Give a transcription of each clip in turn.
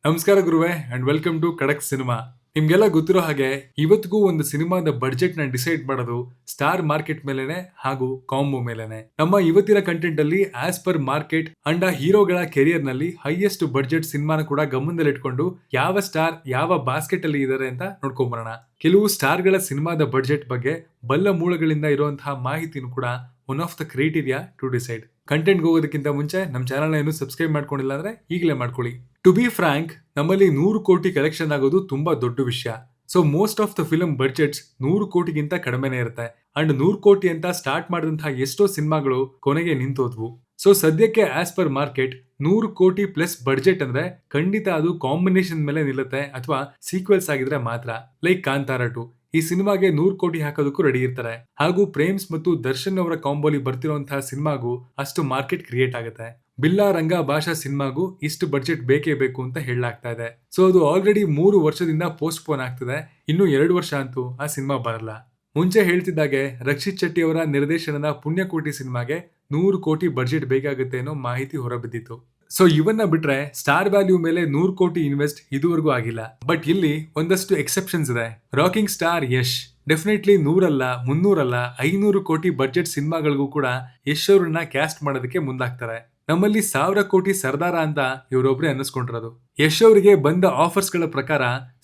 ನಮಸ್ಕಾರ ಗುರುವೆ and welcome to ಖಡಕ್ ಸಿನಿಮಾ. ನಿಮ್ಗೆಲ್ಲ ಗೊತ್ತಿರೋ ಹಾಗೆ ಇವತ್ತಿಗೂ ಒಂದು ಸಿನಿಮಾದ ಬಡ್ಜೆಟ್ ನ ಡಿಸೈಡ್ ಮಾಡೋದು ಸ್ಟಾರ್ ಮಾರ್ಕೆಟ್ ಮೇಲೆನೆ ಹಾಗೂ ಕಾಂಬೋ ಮೇಲೆನೆ. ನಮ್ಮ ಇವತ್ತಿನ ಕಂಟೆಂಟ್ ಅಲ್ಲಿ ಆಸ್ ಪರ್ ಮಾರ್ಕೆಟ್ ಅಂಡ್ ಆ ಹೀರೋಗಳ ಕೆರಿಯರ್ ನಲ್ಲಿ ಹೈಯೆಸ್ಟ್ ಬಡ್ಜೆಟ್ ಸಿನಿಮಾನ ಕೂಡ ಗಮನದಲ್ಲಿಟ್ಕೊಂಡು ಯಾವ ಸ್ಟಾರ್ ಯಾವ ಬಾಸ್ಕೆಟ್ ಅಲ್ಲಿ ಇದಾರೆ ಅಂತ ನೋಡ್ಕೊಂಬರೋಣ. ಕೆಲವು ಸ್ಟಾರ್ ಗಳ ಸಿನಿಮಾದ ಬಡ್ಜೆಟ್ ಬಗ್ಗೆ ಬಲ್ಲ ಮೂಲಗಳಿಂದ ಇರುವಂತಹ ಮಾಹಿತಿನೂ ಕೂಡ one of the criteria to decide. Content ಹೋಗೋದಕ್ಕಿಂತ ಮುಂಚೆ ನಮ್ಮ ಚಾನಲ್ ಏನು ಸಬ್ಸ್ಕ್ರೈಬ್ ಮಾಡ್ಕೊಂಡಿಲ್ಲ ಅಂದ್ರೆ ಈಗಲೇ ಮಾಡ್ಕೊಳ್ಳಿ. ಟು ಬಿ ಫ್ರಾಂಕ್, ನಮ್ಮಲ್ಲಿ 100 ಕೋಟಿ ಕಲೆಕ್ಷನ್ ಆಗೋದು ತುಂಬಾ ದೊಡ್ಡ ವಿಷಯ. So most of the film budgets 100 ಕೋಟಿಗಿಂತ ಕಡಿಮೆನೇ ಇರುತ್ತೆ. ಅಂಡ್ 100 ಕೋಟಿ ಅಂತ ಸ್ಟಾರ್ಟ್ ಮಾಡಿದಂತಹ ಎಷ್ಟೋ ಸಿನಿಮಾಗಳು ಕೊನೆಗೆ ನಿಂತೋದ್ವು. ಸೊ ಸದ್ಯಕ್ಕೆ ಆಸ್ ಪರ್ ಮಾರ್ಕೆಟ್ 100 ಕೋಟಿ ಪ್ಲಸ್ ಬಡ್ಜೆಟ್ ಅಂದ್ರೆ ಖಂಡಿತ ಅದು ಕಾಂಬಿನೇಷನ್ ಮೇಲೆ ನಿಲ್ಲುತ್ತೆ ಅಥವಾ ಸೀಕ್ವೆಲ್ಸ್ ಆಗಿದ್ರೆ ಮಾತ್ರ. ಲೈಕ್ ಕಾಂತಾರ 2 ಈ ಸಿನಿಮಾಗೆ 100 ಕೋಟಿ ಹಾಕೋದಕ್ಕೂ ರೆಡಿ ಇರ್ತಾರೆ. ಹಾಗೂ ಪ್ರೇಮ್ಸ್ ಮತ್ತು ದರ್ಶನ್ ಅವರ ಕಾಂಬೋಲಿ ಬರ್ತಿರುವಂತಹ ಸಿನಿಮಾಗೂ ಅಷ್ಟು ಮಾರ್ಕೆಟ್ ಕ್ರಿಯೇಟ್ ಆಗುತ್ತೆ. ಬಿಲ್ಲಾ ರಂಗ ಭಾಷಾ ಸಿನಿಮಾಗೂ ಇಷ್ಟು ಬಡ್ಜೆಟ್ ಬೇಕೇ ಬೇಕು ಅಂತ ಹೇಳಲಾಗ್ತಾ ಇದೆ. ಸೊ ಅದು ಆಲ್ರೆಡಿ 3 ವರ್ಷದಿಂದ ಪೋಸ್ಟ್ ಪೋನ್ ಆಗ್ತಿದೆ. ಇನ್ನು 2 ವರ್ಷ ಅಂತೂ ಆ ಸಿನಿಮಾ ಬರಲ್ಲ. ಮುಂಚೆ ಹೇಳ್ತಿದ್ದಾಗೆ ರಕ್ಷಿತ್ ಶೆಟ್ಟಿ ಅವರ ನಿರ್ದೇಶನದ ಪುಣ್ಯಕೋಟಿ ಸಿನಿಮಾಗೆ 100 ಕೋಟಿ ಬಡ್ಜೆಟ್ ಬೇಕಾಗುತ್ತೆ ಅನ್ನೋ ಮಾಹಿತಿ ಹೊರಬಿದ್ದಿತ್ತು. ಸೊ ಇವನ್ನ ಬಿಟ್ರೆ ಸ್ಟಾರ್ ವ್ಯಾಲ್ಯೂ ಮೇಲೆ 100 ಕೋಟಿ ಇನ್ವೆಸ್ಟ್ ಇದುವರೆಗೂ ಆಗಿಲ್ಲ. ಬಟ್ ಇಲ್ಲಿ ಒಂದಷ್ಟು ಎಕ್ಸೆಪ್ಷನ್ಸ್ ಇದೆ. ರಾಕಿಂಗ್ ಸ್ಟಾರ್ ಯಶ್ ಡೆಫಿನೆಟ್ಲಿ 100 ಅಲ್ಲ 300 ಅಲ್ಲ 500 ಕೋಟಿ ಬಡ್ಜೆಟ್ ಸಿನಿಮಾಗಳಿಗೂ ಕೂಡ ಯಶ್ ಅವ್ರನ್ನ ಕ್ಯಾಸ್ಟ್ ಮಾಡೋದಕ್ಕೆ ಮುಂದಾಗ್ತಾರೆ. ನಮ್ಮಲ್ಲಿ 1000 ಕೋಟಿ ಸರ್ದಾರ ಅಂತ ಇವರೊಬ್ರೆ ಅನ್ನಿಸ್ಕೊಂಡಿರೋದು. ಯಶ್ ಅವರಿಗೆ ಬಂದ ಆಫರ್ಸ್ ಗಳ ಪ್ರಕಾರ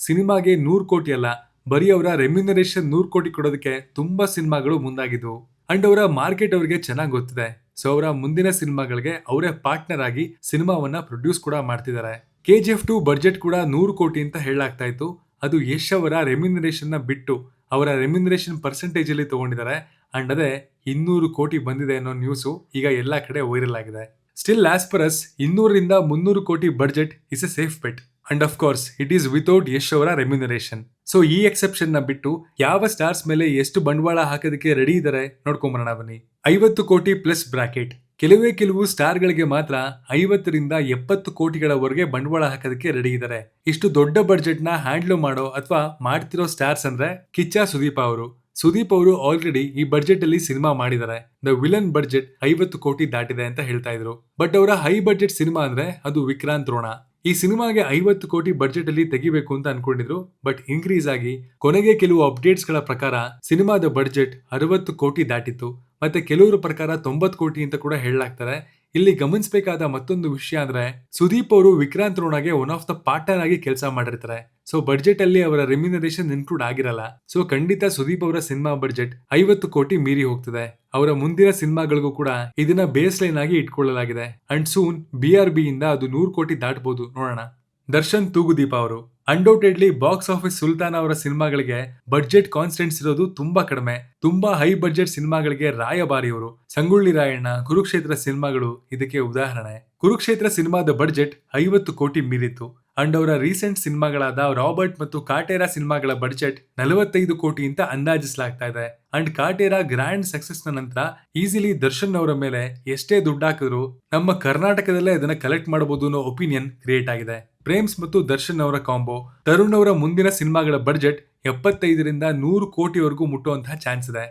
ಸಿನಿಮಾಗೆ 100 ಕೋಟಿ ಅಲ್ಲ, ಬರೀ ಅವರ ರೆಮ್ಯುನರೇಷನ್ 100 ಕೋಟಿ ಕೊಡೋದಕ್ಕೆ ತುಂಬಾ ಸಿನಿಮಾಗಳು ಮುಂದಾಗಿದ್ವು. ಅಂಡ್ ಅವರ ಮಾರ್ಕೆಟ್ ಅವರಿಗೆ ಚೆನ್ನಾಗಿ ಗೊತ್ತಿದೆ. ಸೊ ಅವರ ಮುಂದಿನ ಸಿನಿಮಾಗಳಿಗೆ ಅವರೇ ಪಾರ್ಟ್ನರ್ ಆಗಿ ಸಿನಿಮಾವನ್ನ ಪ್ರೊಡ್ಯೂಸ್ ಕೂಡ ಮಾಡ್ತಿದ್ದಾರೆ. KGF 2 ಬಡ್ಜೆಟ್ ಕೂಡ 100 ಕೋಟಿ ಅಂತ ಹೇಳಲಾಗ್ತಾ ಇತ್ತು. ಅದು ಯಶ್ ಅವರ ರೆಮ್ಯುನರೇಷನ್ ನ ಬಿಟ್ಟು ಅವರ ರೆಮ್ಯುನರೇಷನ್ ಪರ್ಸೆಂಟೇಜ್ ಅಲ್ಲಿ ತಗೊಂಡಿದ್ದಾರೆ. ಅಂಡ್ ಅದೇ 200 ಕೋಟಿ ಬಂದಿದೆ ಅನ್ನೋ ನ್ಯೂಸು ಈಗ ಎಲ್ಲಾ ಕಡೆ ವೈರಲ್ ಆಗಿದೆ. ಸ್ಟಿಲ್ ಆಸ್ ಪರ್ ಅಸ್ 200 ರಿಂದ 300 ಕೋಟಿ budget is a safe bet. And of course it is without Yash ಅವರ ರೆಮ್ಯುನರೇಷನ್. ಸೊ ಈ ಎಕ್ಸೆಪ್ಷನ್ ನ ಬಿಟ್ಟು ಯಾವ ಸ್ಟಾರ್ಸ್ ಮೇಲೆ ಎಷ್ಟು ಬಂಡವಾಳ ಹಾಕೋದಕ್ಕೆ ರೆಡಿ ಇದ್ದಾರೆ ನೋಡ್ಕೊಂಬರೋಣ ಬನ್ನಿ. 50 ಕೋಟಿ ಪ್ಲಸ್ ಬ್ರಾಕೆಟ್. ಕೆಲವು ಸ್ಟಾರ್ ಗಳಿಗೆ ಮಾತ್ರ 50 ರಿಂದ 70 ಕೋಟಿಗಳವರೆಗೆ ಬಂಡವಾಳ ಹಾಕೋದಕ್ಕೆ ರೆಡಿ ಇದ್ದಾರೆ. ಇಷ್ಟು ದೊಡ್ಡ ಬಡ್ಜೆಟ್ ನ ಹ್ಯಾಂಡ್ಲ್ ಮಾಡೋ ಅಥವಾ ಮಾಡ್ತಿರೋ ಸ್ಟಾರ್ಸ್ ಅಂದ್ರೆ ಕಿಚ್ಚ ಸುದೀಪ್ ಅವರು. ಸುದೀಪ್ ಅವರು ಆಲ್ರೆಡಿ ಈ ಬಡ್ಜೆಟ್ ಅಲ್ಲಿ ಸಿನಿಮಾ ಮಾಡಿದ್ದಾರೆ. ದ ವಿಲನ್ ಬಡ್ಜೆಟ್ 50 ಕೋಟಿ ದಾಟಿದೆ ಅಂತ ಹೇಳ್ತಾ ಇದ್ರು. ಬಟ್ ಅವರ ಹೈ ಬಡ್ಜೆಟ್ ಸಿನಿಮಾ ಅಂದ್ರೆ ಅದು ವಿಕ್ರಾಂತ್ ರೋಣ. ಈ ಸಿನಿಮಾಗೆ 50 ಕೋಟಿ ಬಡ್ಜೆಟ್ ಅಲ್ಲಿ ತೆಗಿಬೇಕು ಅಂತ ಅನ್ಕೊಂಡಿದ್ರು. ಬಟ್ ಇನ್ಕ್ರೀಸ್ ಆಗಿ ಕೊನೆಗೆ ಕೆಲವು ಅಪ್ಡೇಟ್ಸ್ ಗಳ ಪ್ರಕಾರ ಸಿನಿಮಾದ ಬಡ್ಜೆಟ್ 60 ಕೋಟಿ ದಾಟಿತ್ತು. ಮತ್ತೆ ಕೆಲವರ ಪ್ರಕಾರ 90 ಕೋಟಿ ಅಂತ ಕೂಡ ಹೇಳಲಾಗ್ತಾರೆ. ಇಲ್ಲಿ ಗಮನಿಸಬೇಕಾದ ಮತ್ತೊಂದು ವಿಷಯ ಅಂದ್ರೆ ಸುದೀಪ್ ಅವರು ವಿಕ್ರಾಂತ್ ರೋಣಗೆ ಒನ್ ಆಫ್ ದ ಪಾರ್ಟ್ನರ್ ಆಗಿ ಕೆಲಸ ಮಾಡಿರ್ತಾರೆ. ಸೊ ಬಡ್ಜೆಟ್ ಅಲ್ಲಿ ಅವರ ರೆಮ್ಯುನರೇಷನ್ ಇನ್ಕ್ಲೂಡ್ ಆಗಿರಲ್ಲ. ಸೊ ಖಂಡಿತ ಸುದೀಪ್ ಅವರ ಸಿನಿಮಾ ಬಡ್ಜೆಟ್ 50 ಕೋಟಿ ಮೀರಿ ಹೋಗ್ತಿದೆ. ಅವರ ಮುಂದಿನ ಸಿನಿಮಾಗಳಿಗೂ ಕೂಡ ಇದನ್ನ ಬೇಸ್ ಲೈನ್ ಆಗಿ ಇಟ್ಕೊಳ್ಳಲಾಗಿದೆ. ಅಂಡ್ ಸೂನ್ BRB ಇಂದ ಅದು 100 ಕೋಟಿ ದಾಟಬಹುದು, ನೋಡೋಣ. ದರ್ಶನ್ ತೂಗುದೀಪ ಅವರು ಅನ್ಡೌಟೆಡ್ಲಿ ಬಾಕ್ಸ್ ಆಫೀಸ್ ಸುಲ್ತಾನ್ ಅವರ ಸಿನಿಮಾಗಳಿಗೆ ಬಡ್ಜೆಟ್ ಕಾನ್ಸ್ಟೆಂಟ್ಸ್ ಇರೋದು ತುಂಬಾ ಕಡಿಮೆ. ತುಂಬಾ ಹೈ ಬಡ್ಜೆಟ್ ಸಿನಿಮಾಗಳಿಗೆ ರಾಯಭಾರಿ ಅವರು. ಸಂಗೊಳ್ಳಿ ರಾಯಣ್ಣ, ಕುರುಕ್ಷೇತ್ರ ಸಿನಿಮಾಗಳು ಇದಕ್ಕೆ ಉದಾಹರಣೆ. ಕುರುಕ್ಷೇತ್ರ ಸಿನಿಮಾದ ಬಡ್ಜೆಟ್ 50 ಕೋಟಿ ಮೀರಿತ್ತು. ಅಂಡ್ ಅವರ ರೀಸೆಂಟ್ ಸಿನಿಮಾಗಳಾದ ರಾಬರ್ಟ್ ಮತ್ತು ಕಾಟೇರಾ ಸಿನಿಮಾಗಳ ಬಡ್ಜೆಟ್ 45 ಕೋಟಿ ಅಂತ ಅಂದಾಜಿಸಲಾಗ್ತಾ ಇದೆ. ಅಂಡ್ ಕಾಟೇರಾ ಗ್ರ್ಯಾಂಡ್ ಸಕ್ಸಸ್ ನ ನಂತರ ಈಸಿಲಿ ದರ್ಶನ್ ಅವರ ಮೇಲೆ ಎಷ್ಟೇ ದುಡ್ಡು ಹಾಕಿದ್ರು ನಮ್ಮ ಕರ್ನಾಟಕದಲ್ಲೇ ಇದನ್ನ ಕಲೆಕ್ಟ್ ಮಾಡಬಹುದು ಅನ್ನೋ ಒಪಿನಿಯನ್ ಕ್ರಿಯೇಟ್ ಆಗಿದೆ. ಪ್ರೇಮ್ಸ್ ಮತ್ತು ದರ್ಶನ್ ಅವರ ಕಾಂಬೋ ತರುಣ್ ಅವರ ಮುಂದಿನ ಸಿನಿಮಾಗಳ ಬಡ್ಜೆಟ್ 75 ರಿಂದ 100 ಕೋಟಿವರೆಗೂ ಮುಟ್ಟುವಂತಹ ಚಾನ್ಸ್ ಇದೆ.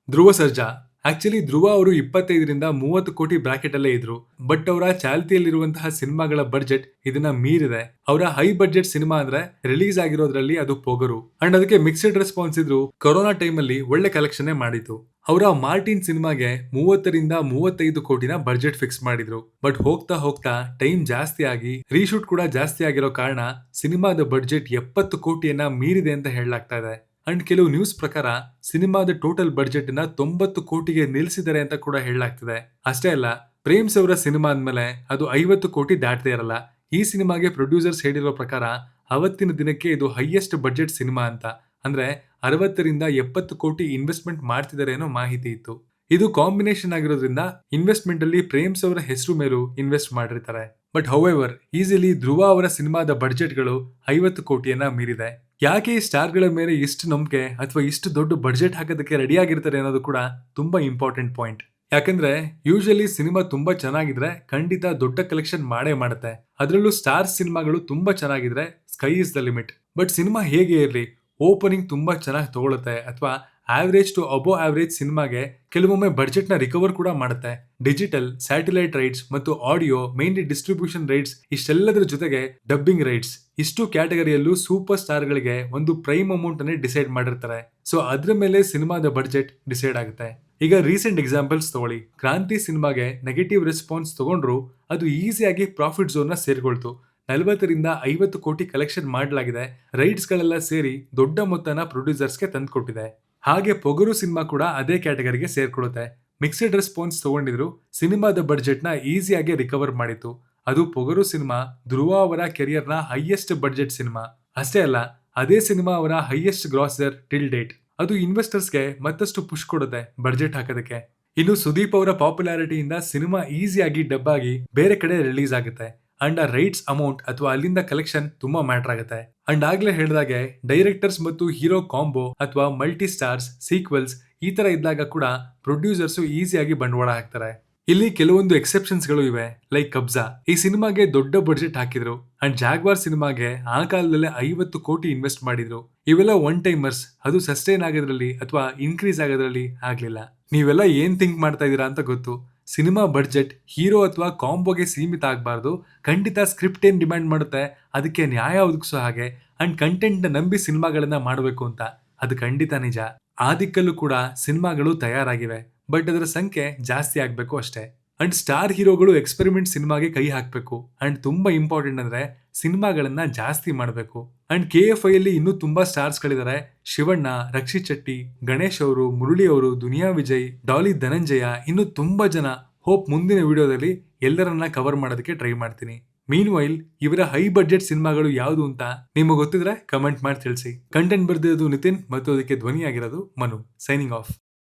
ಧ್ರುವ ಸರ್ಜಾ ಆಕ್ಚುಲಿ ಧ್ರುವ ಅವರು 25 ರಿಂದ 30 ಕೋಟಿ ಬ್ರಾಕೆಟ್ ಅಲ್ಲೇ ಇದ್ರು. ಬಟ್ ಅವರ ಚಾಲ್ತಿಯಲ್ಲಿರುವಂತಹ ಸಿನಿಮಾಗಳ ಬಡ್ಜೆಟ್ ಇದನ್ನ ಮೀರಿದೆ. ಅವರ ಹೈ ಬಡ್ಜೆಟ್ ಸಿನಿಮಾ ಅಂದ್ರೆ ರಿಲೀಸ್ ಆಗಿರೋದ್ರಲ್ಲಿ ಅದು ಪೊಗರು. ಅಂಡ್ ಅದಕ್ಕೆ ಮಿಕ್ಸ್ಡ್ ರೆಸ್ಪಾನ್ಸ್ ಇದ್ರು. ಕೊರೋನಾ ಟೈಮ್ ಅಲ್ಲಿ ಒಳ್ಳೆ ಕಲೆಕ್ಷನ್ ಮಾಡಿತು. ಅವರ ಮಾರ್ಟಿನ್ ಸಿನಿಮಾಗೆ 30 ರಿಂದ 35 ಕೋಟಿನ ಬಡ್ಜೆಟ್ ಫಿಕ್ಸ್ ಮಾಡಿದ್ರು. ಬಟ್ ಹೋಗ್ತಾ ಹೋಗ್ತಾ ಟೈಮ್ ಜಾಸ್ತಿ ಆಗಿ ರೀಶೂಟ್ ಕೂಡ ಜಾಸ್ತಿ ಆಗಿರೋ ಕಾರಣ ಸಿನಿಮಾದ ಬಡ್ಜೆಟ್ 70 ಕೋಟಿಯನ್ನ ಮೀರಿದೆ ಅಂತ ಹೇಳಲಾಗ್ತಾ ಇದೆ. ಅಂಡ್ ಕೆಲವು ನ್ಯೂಸ್ ಪ್ರಕಾರ ಸಿನಿಮಾದ ಟೋಟಲ್ ಬಡ್ಜೆಟ್ ನ 90 ಕೋಟಿಗೆ ನಿಲ್ಲಿಸಿದ್ದಾರೆ ಅಂತ ಕೂಡ ಹೇಳಲಾಗ್ತಿದೆ. ಅಷ್ಟೇ ಅಲ್ಲ, ಪ್ರೇಮ್ಸ್ ಅವರ ಸಿನಿಮಾ ಅಂದ್ಮೇಲೆ ಅದು 50 ಕೋಟಿ ದಾಟದೇ ಇರಲ್ಲ. ಈ ಸಿನಿಮಾಗೆ ಪ್ರೊಡ್ಯೂಸರ್ಸ್ ಹೇಳಿರೋ ಪ್ರಕಾರ ಅವತ್ತಿನ ದಿನಕ್ಕೆ ಇದು ಹೈಯೆಸ್ಟ್ ಬಡ್ಜೆಟ್ ಸಿನಿಮಾ ಅಂತ. ಅಂದ್ರೆ 60 ರಿಂದ 70 ಕೋಟಿ ಇನ್ವೆಸ್ಟ್ಮೆಂಟ್ ಮಾಡ್ತಿದ್ದಾರೆ ಅನ್ನೋ ಮಾಹಿತಿ ಇತ್ತು. ಇದು ಕಾಂಬಿನೇಷನ್ ಆಗಿರೋದ್ರಿಂದ ಇನ್ವೆಸ್ಟ್ಮೆಂಟ್ ಅಲ್ಲಿ ಪ್ರೇಮ್ಸ್ ಅವರ ಹೆಸರು ಮೇಲೂ ಇನ್ವೆಸ್ಟ್ ಮಾಡಿರ್ತಾರೆ. ಬಟ್ ಹೌಎವರ್ ಈಸಿಲಿ ಧ್ರುವ ಅವರ ಸಿನಿಮಾದ ಬಡ್ಜೆಟ್ ಗಳು 50 ಕೋಟಿಯನ್ನ ಮೀರಿದೆ. ಯಾಕೆ ಈ ಸ್ಟಾರ್ ಗಳ ಮೇಲೆ ಇಷ್ಟು ನಂಬಿಕೆ ಅಥವಾ ಇಷ್ಟು ದೊಡ್ಡ ಬಡ್ಜೆಟ್ ಹಾಕೋದಕ್ಕೆ ರೆಡಿ ಆಗಿರ್ತಾರೆ ಅನ್ನೋದು ಕೂಡ ತುಂಬಾ ಇಂಪಾರ್ಟೆಂಟ್ ಪಾಯಿಂಟ್. ಯಾಕಂದ್ರೆ ಯೂಶಲಿ ಸಿನಿಮಾ ತುಂಬಾ ಚೆನ್ನಾಗಿದ್ರೆ ಖಂಡಿತ ದೊಡ್ಡ ಕಲೆಕ್ಷನ್ ಮಾಡೇ ಮಾಡುತ್ತೆ. ಅದರಲ್ಲೂ ಸ್ಟಾರ್ ಸಿನಿಮಾಗಳು ತುಂಬಾ ಚೆನ್ನಾಗಿದ್ರೆ sky is the limit. But cinema ಹೇಗೆ ಇರಲಿ, ಓಪನಿಂಗ್ ತುಂಬಾ ಚೆನ್ನಾಗಿ ತಗೊಳುತ್ತೆ ಅಥವಾ ಆವರೇಜ್ ಟು ಅಬೋ ಆವರೇಜ್ ಸಿನಿಮಾಗೆ ಕೆಲವೊಮ್ಮೆ ಬಡ್ಜೆಟ್ ನ ರಿಕವರ್ ಕೂಡ ಮಾಡುತ್ತೆ. ಡಿಜಿಟಲ್, ಸ್ಯಾಟಲೈಟ್ ರೈಟ್ಸ್ ಮತ್ತು ಆಡಿಯೋ, ಮೇನ್ಲಿ ಡಿಸ್ಟ್ರಿಬ್ಯೂಷನ್ ರೈಟ್ಸ್, ಇಷ್ಟೆಲ್ಲದರ ಜೊತೆಗೆ ಡಬ್ಬಿಂಗ್ ರೈಟ್ಸ್, ಇಷ್ಟು ಕ್ಯಾಟಗರಿಯಲ್ಲೂ ಸೂಪರ್ ಸ್ಟಾರ್ ಗಳಿಗೆ ಒಂದು ಪ್ರೈಮ್ ಅಮೌಂಟ್ ಅನ್ನೇ ಡಿಸೈಡ್ ಮಾಡಿರ್ತಾರೆ. ಸೊ ಅದ್ರ ಮೇಲೆ ಸಿನಿಮಾದ ಬಡ್ಜೆಟ್ ಡಿಸೈಡ್ ಆಗುತ್ತೆ. ಈಗ ರೀಸೆಂಟ್ ಎಕ್ಸಾಂಪಲ್ಸ್ ತಗೊಳ್ಳಿ. ಕ್ರಾಂತಿ ಸಿನಿಮಾಗೆ ನೆಗೆಟಿವ್ ರೆಸ್ಪಾನ್ಸ್ ತಗೊಂಡ್ರು ಅದು ಈಸಿಯಾಗಿ ಪ್ರಾಫಿಟ್ ಝೋನ್ ನ ಸೇರ್ಕೊಳ್ತು. 40 ರಿಂದ 50 ಕೋಟಿ ಕಲೆಕ್ಷನ್ ಮಾಡಲಾಗಿದೆ. ರೈಟ್ಸ್ ಗಳೆಲ್ಲ ಸೇರಿ ದೊಡ್ಡ ಮೊತ್ತನ ಪ್ರೊಡ್ಯೂಸರ್ಸ್ಗೆ ತಂದುಕೊಟ್ಟಿದೆ. ಹಾಗೆ ಪೊಗರು ಸಿನಿಮಾ ಕೂಡ ಅದೇ ಕ್ಯಾಟಗರಿಗೆ ಸೇರ್ಕೊಳ್ಳುತ್ತೆ. ಮಿಕ್ಸ್ಡ್ ರೆಸ್ಪಾನ್ಸ್ ತಗೊಂಡಿದ್ರು ಸಿನಿಮಾದ ಬಡ್ಜೆಟ್ ನ ಈಸಿಯಾಗಿ ರಿಕವರ್ ಮಾಡಿತ್ತು. ಅದು ಪೊಗರು ಸಿನಿಮಾ ಧ್ರುವ ಅವರ ಕೆರಿಯರ್ ನ ಹೈಯೆಸ್ಟ್ ಬಡ್ಜೆಟ್ ಸಿನಿಮಾ. ಅಷ್ಟೇ ಅಲ್ಲ, ಅದೇ ಸಿನಿಮಾ ಅವರ ಹೈಯೆಸ್ಟ್ ಗ್ರಾಸರ್ ಟಿಲ್ ಡೇಟ್. ಅದು ಇನ್ವೆಸ್ಟರ್ಸ್ಗೆ ಮತ್ತಷ್ಟು ಪುಷ್ ಕೊಡುತ್ತೆ ಬಡ್ಜೆಟ್ ಹಾಕೋದಕ್ಕೆ. ಇನ್ನು ಸುದೀಪ್ ಅವರ ಪಾಪ್ಯುಲಾರಿಟಿಯಿಂದ ಸಿನಿಮಾ ಈಸಿಯಾಗಿ ಡಬ್ ಆಗಿ ಬೇರೆ ಕಡೆ ರಿಲೀಸ್ ಆಗುತ್ತೆ. ಅಂಡ್ ಆ ರೈಟ್ಸ್ ಅಮೌಂಟ್ ಅಥವಾ ಅಲ್ಲಿಂದ ಕಲೆಕ್ಷನ್ ತುಂಬಾ ಮ್ಯಾಟರ್ ಆಗುತ್ತೆ. ಅಂಡ್ ಆಗ್ಲೇ ಹೇಳಿದಾಗೆ ಡೈರೆಕ್ಟರ್ಸ್ ಮತ್ತು ಹೀರೋ ಕಾಂಬೋ ಅಥವಾ ಮಲ್ಟಿ ಸ್ಟಾರ್ಸ್, ಸೀಕ್ವೆಲ್ಸ್ ಈ ತರ ಇದ್ದಾಗ ಕೂಡ ಪ್ರೊಡ್ಯೂಸರ್ಸ್ ಈಸಿಯಾಗಿ ಬಂಡವಾಳ ಹಾಕ್ತಾರೆ. ಇಲ್ಲಿ ಕೆಲವೊಂದು ಎಕ್ಸೆಪ್ಷನ್ಸ್ ಗಳು ಇವೆ. ಲೈಕ್ ಕಬ್ಜಾ ಈ ಸಿನಿಮಾಗೆ ದೊಡ್ಡ ಬಡ್ಜೆಟ್ ಹಾಕಿದ್ರು ಅಂಡ್ ಜಾಗ್ವಾರ್ ಸಿನಿಮಾಗೆ ಆ ಕಾಲದಲ್ಲೇ 50 ಕೋಟಿ ಇನ್ವೆಸ್ಟ್ ಮಾಡಿದ್ರು. ಇವೆಲ್ಲ ಒನ್ ಟೈಮರ್ಸ್, ಅದು ಸಸ್ಟೈನ್ ಆಗೋದ್ರಲ್ಲಿ ಅಥವಾ ಇನ್ಕ್ರೀಸ್ ಆಗೋದ್ರಲ್ಲಿ ಆಗ್ಲಿಲ್ಲ. ನೀವೆಲ್ಲ ಏನ್ ಥಿಂಕ್ ಮಾಡ್ತಾ ಇದೀರಾ ಅಂತ ಗೊತ್ತು. ಸಿನಿಮಾ ಬಡ್ಜೆಟ್ ಹೀರೋ ಅಥವಾ ಕಾಂಬೋಗೆ ಸೀಮಿತ ಆಗಬಾರ್ದು. ಖಂಡಿತ ಸ್ಕ್ರಿಪ್ಟ್ ಏನ್ ಡಿಮ್ಯಾಂಡ್ ಮಾಡುತ್ತೆ ಅದಕ್ಕೆ ನ್ಯಾಯ ಒದಗಿಸೋ ಹಾಗೆ ಅಂಡ್ ಕಂಟೆಂಟ್ ನ ನಂಬಿ ಸಿನಿಮಾಗಳನ್ನ ಮಾಡಬೇಕು ಅಂತ, ಅದು ಖಂಡಿತ ನಿಜ. ಆ ದಿಕ್ಕಲ್ಲೂ ಕೂಡ ಸಿನಿಮಾಗಳು ತಯಾರಾಗಿವೆ, ಬಟ್ ಅದರ ಸಂಖ್ಯೆ ಜಾಸ್ತಿ ಆಗ್ಬೇಕು ಅಷ್ಟೇ. ಅಂಡ್ ಸ್ಟಾರ್ ಹೀರೋಗಳು ಎಕ್ಸ್ಪೆರಿಮೆಂಟ್ ಸಿನಿಮಾಗೆ ಕೈ ಹಾಕ್ಬೇಕು. ಅಂಡ್ ತುಂಬಾ ಇಂಪಾರ್ಟೆಂಟ್ ಅಂದ್ರೆ ಸಿನಿಮಾಗಳನ್ನ ಜಾಸ್ತಿ ಮಾಡಬೇಕು. ಅಂಡ್ KFI ಅಲ್ಲಿ ಇನ್ನೂ ತುಂಬಾ ಸ್ಟಾರ್ಸ್ ಗಳಿದ್ದಾರೆ. ಶಿವಣ್ಣ, ರಕ್ಷಿತ್ ಶೆಟ್ಟಿ, ಗಣೇಶ್ ಅವರು, ಮುರಳಿ ಅವರು, ದುನಿಯಾ ವಿಜಯ್, ಡಾಲಿ ಧನಂಜಯ, ಇನ್ನು ತುಂಬಾ ಜನ. ಹೋಪ್ ಮುಂದಿನ ವಿಡಿಯೋದಲ್ಲಿ ಎಲ್ಲರನ್ನ ಕವರ್ ಮಾಡೋದಕ್ಕೆ ಟ್ರೈ ಮಾಡ್ತೀನಿ. ಮೀನ್ ವೈಲ್ ಇವರ ಹೈ ಬಡ್ಜೆಟ್ ಸಿನಿಮಾಗಳು ಯಾವುದು ಅಂತ ನಿಮಗೆ ಗೊತ್ತಿದ್ರೆ ಕಮೆಂಟ್ ಮಾಡಿ ತಿಳಿಸಿ. ಕಂಟೆಂಟ್ ಬರ್ದಿರೋದು ನಿತಿನ್ ಮತ್ತು ಅದಕ್ಕೆ ಧ್ವನಿಯಾಗಿರೋದು ಮನು. Signing off.